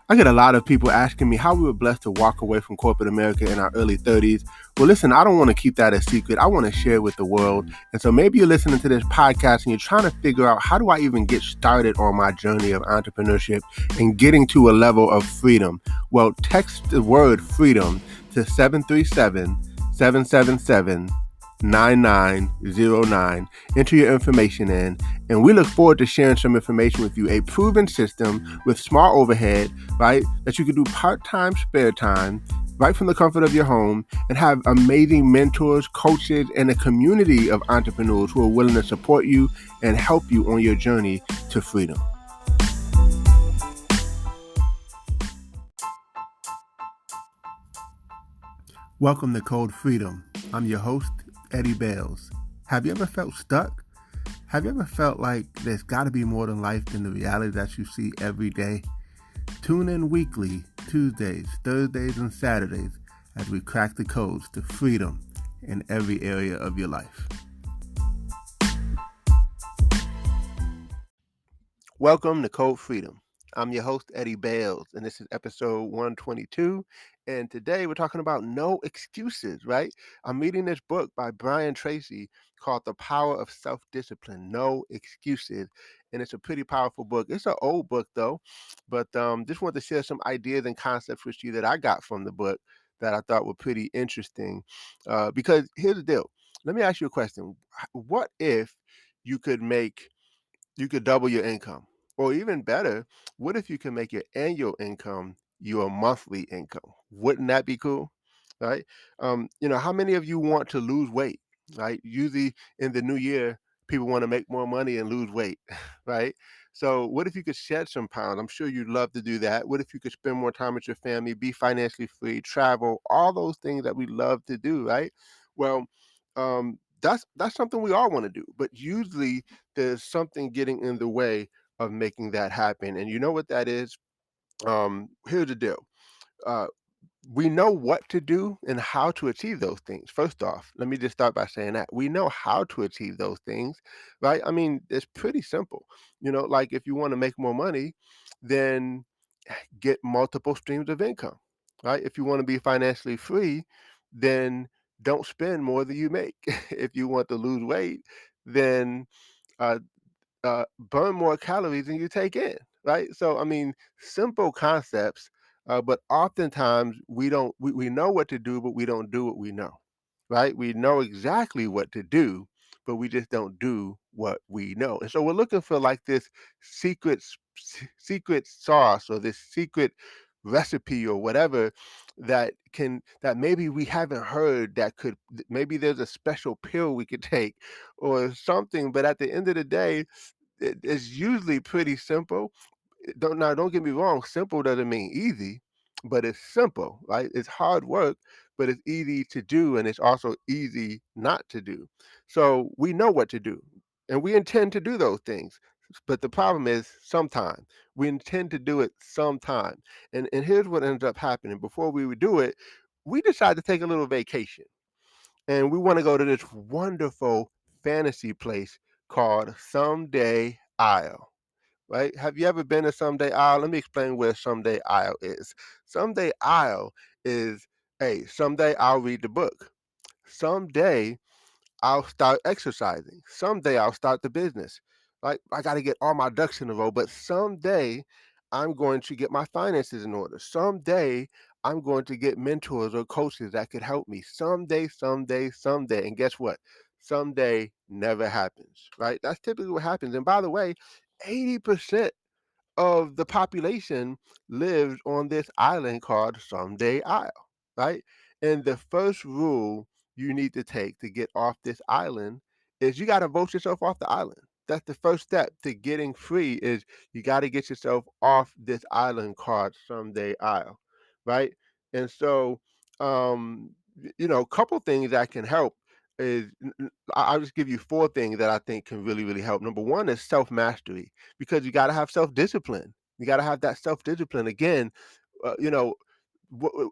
I get a lot of people asking me how we were blessed to walk away from corporate America in our early 30s. Well, listen, I don't want to keep that a secret. I want to share it with the world. And so maybe you're listening to this podcast and you're trying to figure out, how do I even get started on my journey of entrepreneurship and getting to a level of freedom? Well, text the word freedom to 737 777 9909. Enter your information in, and we look forward to sharing some information with you. A proven system with small overhead, right? That you can do part-time, spare time, right from the comfort of your home, and have amazing mentors, coaches, and a community of entrepreneurs who are willing to support you and help you on your journey to freedom. Welcome to Code Freedom. I'm your host, Eddie Bales. Have you ever felt stuck? Have you ever felt like there's got to be more than life than the reality that you see every day? Tune in weekly, Tuesdays, Thursdays, and Saturdays as we crack the codes to freedom in every area of your life. Welcome to Code Freedom. I'm your host, Eddie Bales, and this is episode 122. And today we're talking about no excuses, right? I'm reading this book by Brian Tracy called The Power of Self-Discipline, No Excuses. And it's a pretty powerful book. It's an old book, though, but just wanted to share some ideas and concepts with you that I got from the book that I thought were pretty interesting. Because here's the deal. Let me ask you a question. What if you could make you could double your income? Or even better, what if you can make your annual income your monthly income? Wouldn't that be cool? Right? How many of you want to lose weight? Right? Usually in the new year, people want to make more money and lose weight, right? So what if you could shed some pounds? I'm sure you'd love to do that. What if you could spend more time with your family, be financially free, travel, all those things that we love to do, right? Well, that's something we all want to do, but usually there's something getting in the way of making that happen. And you know what that is? Here's the deal. Uh, we know what to do and how to achieve those things. First off, let me just start by saying that we know how to achieve those things, right? I mean, it's pretty simple. Like if you want to make more money, then get multiple streams of income, right? If you want to be financially free, then don't spend more than you make. If you want to lose weight, then uh, burn more calories than you take in, right? So, I mean, simple concepts, but oftentimes we know what to do, but we don't do what we know, right? We know exactly what to do, but we just don't do what we know. And so we're looking for like this secret sauce or this secret recipe or whatever that maybe we haven't heard that could maybe there's a special pill we could take or something, but at the end of the day it's usually pretty simple. Don't get me wrong, simple doesn't mean easy, but it's simple, right? It's hard work, but it's easy to do, and it's also easy not to do. So we know what to do, and we intend to do those things. But the problem is sometimes we intend to do it sometime. And here's what ends up happening. Before we would do it, we decide to take a little vacation. And we want to go to this wonderful fantasy place called Someday Isle, right? Have you ever been to Someday Isle? Let me explain where Someday Isle is. Someday Isle is, hey, someday I'll read the book. Someday I'll start exercising. Someday I'll start the business. Like I got to get all my ducks in a row, but someday I'm going to get my finances in order. Someday I'm going to get mentors or coaches that could help me. Someday. And guess what? Someday never happens, right? That's typically what happens. And by the way, 80% of the population lives on this island called Someday Isle, right? And the first rule you need to take to get off this island is you got to vote yourself off the island. That's the first step to getting free is you got to get yourself off this island called Someday Isle, right? And so, a couple things that can help is I'll just give you four things that I think can really, really help. Number one is self mastery because you got to have self discipline. You got to have that self discipline. Again, uh, you know,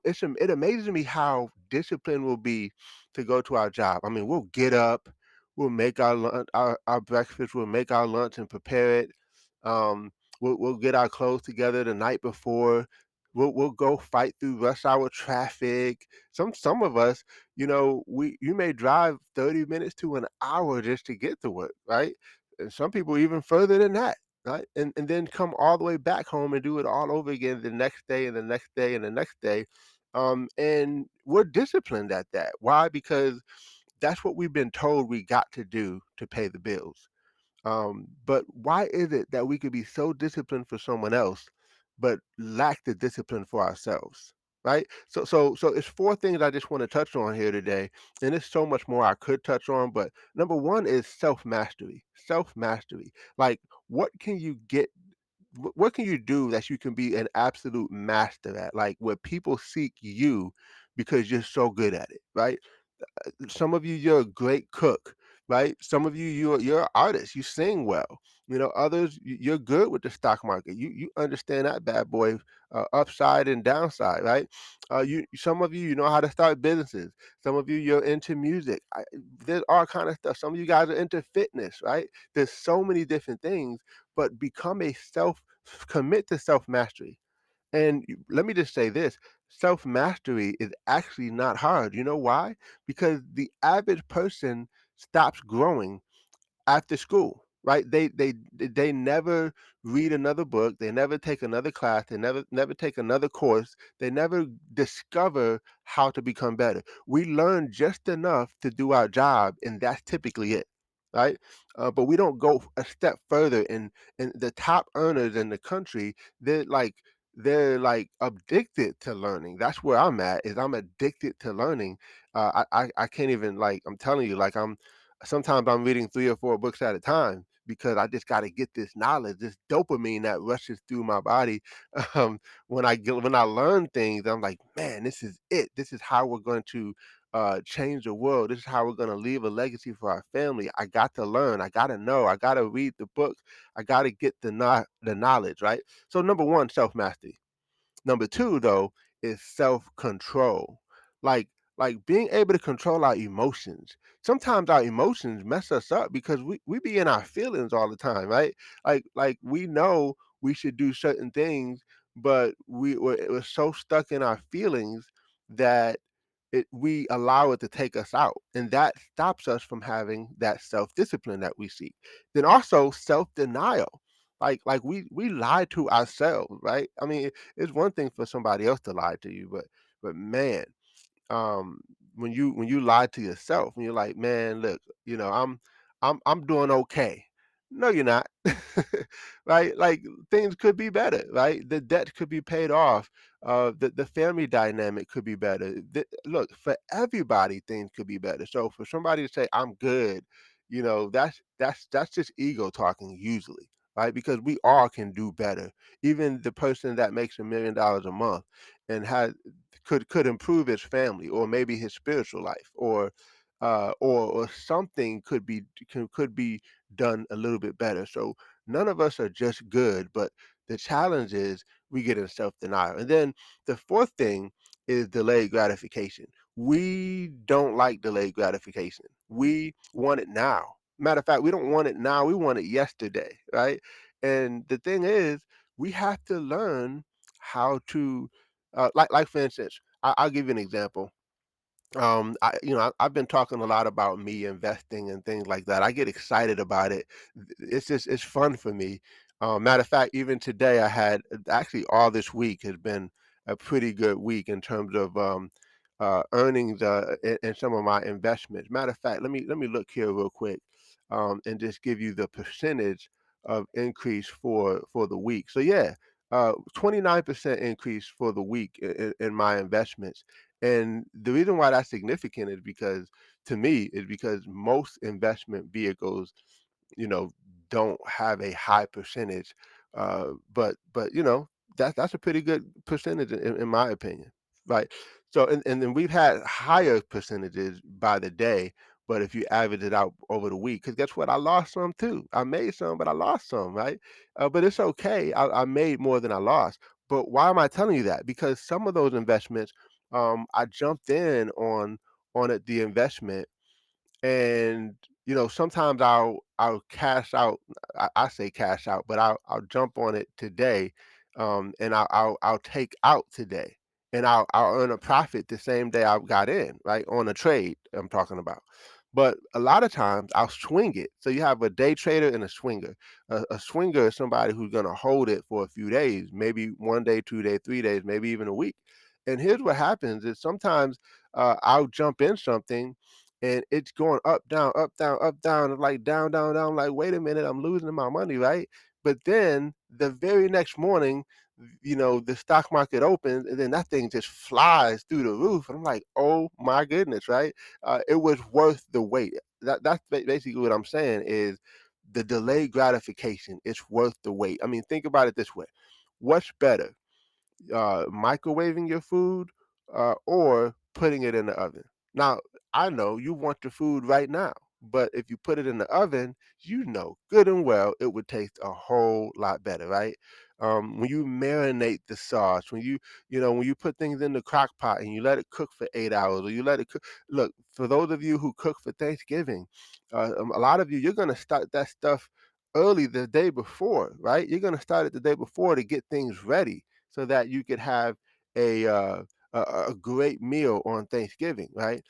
it amazes me how disciplined we'll be to go to our job. I mean, we'll get up, we'll make our lunch, our breakfast, we'll make our lunch and prepare it. Um, we'll get our clothes together the night before We'll go fight through rush hour traffic. Some of us, we you may drive 30 minutes to an hour just to get to work, right? And some people even further than that, right? And then come all the way back home and do it all over again the next day and the next day and the next day. And we're disciplined at that. Why? Because that's what we've been told we got to do to pay the bills. But why is it that we could be so disciplined for someone else, but lack the discipline for ourselves? Right. So it's four things I just want to touch on here today, and there's so much more I could touch on. But number one is self mastery. Self mastery. Like, what can you get? What can you do that you can be an absolute master at? Like, where people seek you because you're so good at it. Right. Some of you, you're a great cook, right? Some of you, you're an artist, you sing well. Others, you're good with the stock market. You understand that bad boy, upside and downside, right? Some of you, you know how to start businesses. Some of you, you're into music. There's all kind of stuff. Some of you guys are into fitness, right? There's so many different things, but become a self commit to self mastery. And let me just say this, self mastery is actually not hard. You know why? Because the average person stops growing after school, right? They never read another book, they never take another class, they never take another course, they never discover how to become better. We learn just enough to do our job, and that's typically it, right? But we don't go a step further. And the top earners in the country, they're like addicted to learning. That's where I'm at. Is I'm addicted to learning. I can't even, like, I'm telling you, like, sometimes I'm reading 3 or 4 books at a time because I just gotta get this knowledge, this dopamine that rushes through my body. Um, when I learn things, I'm like, "Man, this is it. This is how we're going to, change the world. This is how we're gonna leave a legacy for our family. I got to learn. I gotta know. I gotta read the books. I gotta get the knowledge," right? So, number 1, self-mastery. Number 2, though, is self-control. Like like being able to control our emotions. Sometimes our emotions mess us up because we be in our feelings all the time, right? Like we know we should do certain things, but we're so stuck in our feelings that we allow it to take us out, and that stops us from having that self-discipline that we seek. Then also self-denial. Like we lie to ourselves, right? I mean, it's one thing for somebody else to lie to you, but man, um, when you lie to yourself and you're like, "Man, look, I'm doing okay." No, you're not. Right? Like, things could be better, right? The debt could be paid off. The family dynamic could be better. Look, for everybody, things could be better. So for somebody to say, "I'm good," that's just ego talking usually, right? Because we all can do better. Even the person that makes $1 million a month and has could improve his family or maybe his spiritual life, or something could be done a little bit better. So none of us are just good, but the challenge is we get in self-denial. And then the fourth thing is delayed gratification. We don't like delayed gratification. We want it now. Matter of fact, we don't want it now, we want it yesterday, right? And the thing is, we have to learn how to, like for instance, I'll give you an example. I've been talking a lot about me investing and things like that. I get excited about it. It's fun for me. Matter of fact, even today I had, actually all this week has been a pretty good week in terms of earnings, in some of my investments. Matter of fact, let me look here real quick, and just give you the percentage of increase for the week. So yeah, 29% increase for the week in my investments. And the reason why that's significant is because, to me, is because most investment vehicles, you know, don't have a high percentage. But that's a pretty good percentage in my opinion, right? So and then we've had higher percentages by the day, but if you average it out over the week, because guess what? I lost some too. I made some, but I lost some, right? But it's okay. I made more than I lost. But why am I telling you that? Because some of those investments, I jumped in on it, the investment, and sometimes I'll cash out. I say cash out, but I'll jump on it today, and I'll take out today, and I'll earn a profit the same day I got in, right, on a trade I'm talking about. But a lot of times I'll swing it. So you have a day trader and a swinger. A swinger is somebody who's going to hold it for a few days, maybe 1 day, 2 days, 3 days, maybe even a week. And here's what happens: is sometimes I'll jump in something, and it's going up, down, up, down, up, down, like down, down, down. Like, wait a minute, I'm losing my money, right? But then the very next morning, the stock market opens, and then that thing just flies through the roof. And I'm like, oh my goodness, right? It was worth the wait. That's basically what I'm saying is the delayed gratification. It's worth the wait. I mean, think about it this way: what's better, microwaving your food, or putting it in the oven. Now, I know you want your food right now, but if you put it in the oven, you know good and well it would taste a whole lot better, right? When you marinate the sauce, when you put things in the crock pot and you let it cook for 8 hours, or you let it cook. Look, for those of you who cook for Thanksgiving, a lot of you, you're gonna start that stuff early the day before, right? You're gonna start it the day before to get things ready so that you could have a uh, a great meal on Thanksgiving, right?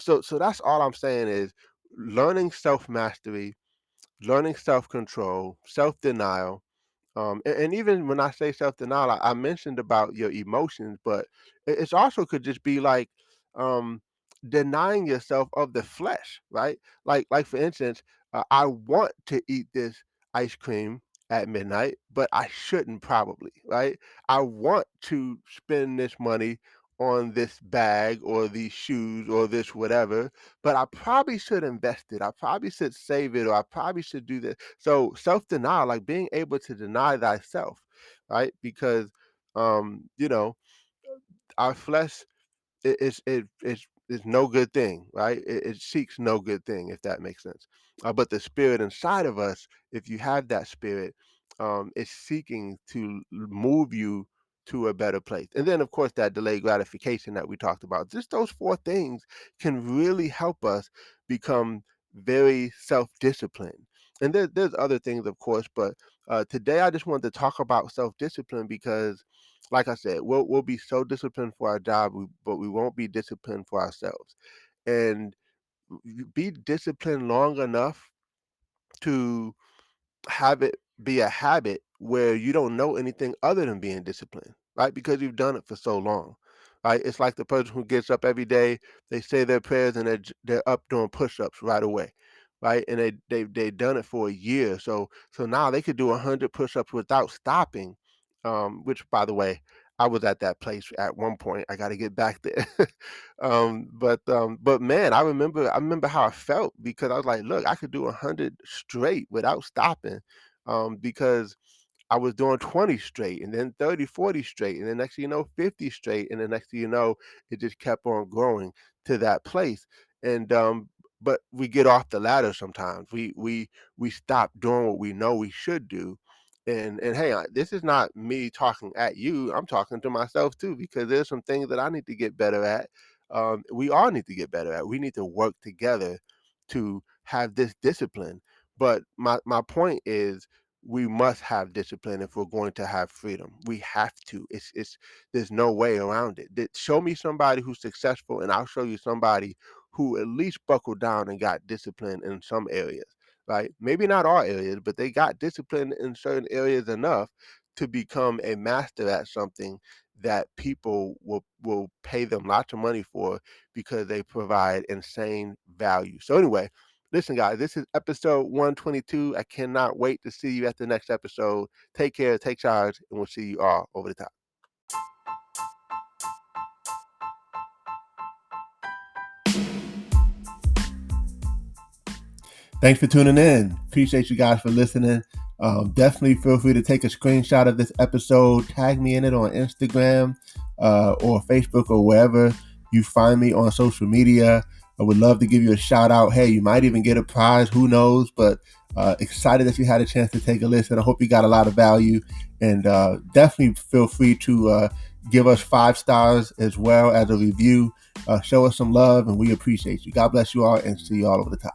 So that's all I'm saying is learning self mastery, learning self control, self denial, and even when I say self-denial, I mentioned about your emotions, but it's also could just be like um, denying yourself of the flesh, right? Like for instance, I want to eat this ice cream at midnight, but I shouldn't probably, right? I want to spend this money on this bag or these shoes or this whatever, but I probably should invest it. I probably should save it, or I probably should do this. So self-denial, like being able to deny thyself, right? Because our flesh is no good thing, right? It seeks no good thing, if that makes sense. But the spirit inside of us, if you have that spirit, is seeking to move you to a better place. And then, of course, that delayed gratification that we talked about. Just those four things can really help us become very self-disciplined. And there's other things, of course, but today I just wanted to talk about self-discipline because, like I said, we'll be so disciplined for our job, but we won't be disciplined for ourselves. And be disciplined long enough to have it be a habit where you don't know anything other than being disciplined, right? Because you've done it for so long, right? It's like the person who gets up every day, they say their prayers, and they're up doing push-ups right away, right? And they've done it for a year, so now they could do 100 push-ups without stopping. Which, by the way, I was at that place at one point. I got to get back there. But man, I remember how I felt because I was like, look, I could do 100 straight without stopping, because I was doing 20 straight, and then 30, 40 straight, and then next thing you know, 50 straight, and then next thing you know, it just kept on growing to that place. And but we get off the ladder sometimes. We stop doing what we know we should do. And hey, this is not me talking at you. I'm talking to myself too, because there's some things that I need to get better at. We all need to get better at. We need to work together to have this discipline. But my point is, we must have discipline if we're going to have freedom. We have to. It's There's no way around it. Show me somebody who's successful, and I'll show you somebody who at least buckled down and got discipline in some areas, right? Maybe not all areas, but they got discipline in certain areas enough to become a master at something that people will pay them lots of money for because they provide insane value. So anyway, listen, guys, this is episode 122. I cannot wait to see you at the next episode. Take care, take charge, and we'll see you all over the top. Thanks for tuning in. Appreciate you guys for listening. Definitely feel free to take a screenshot of this episode, tag me in it on Instagram or Facebook or wherever you find me on social media. I would love to give you a shout out. Hey, you might even get a prize. Who knows? But excited that you had a chance to take a listen. I hope you got a lot of value. And definitely feel free to give us 5 stars as well as a review. Show us some love, and we appreciate you. God bless you all, and see you all over the top.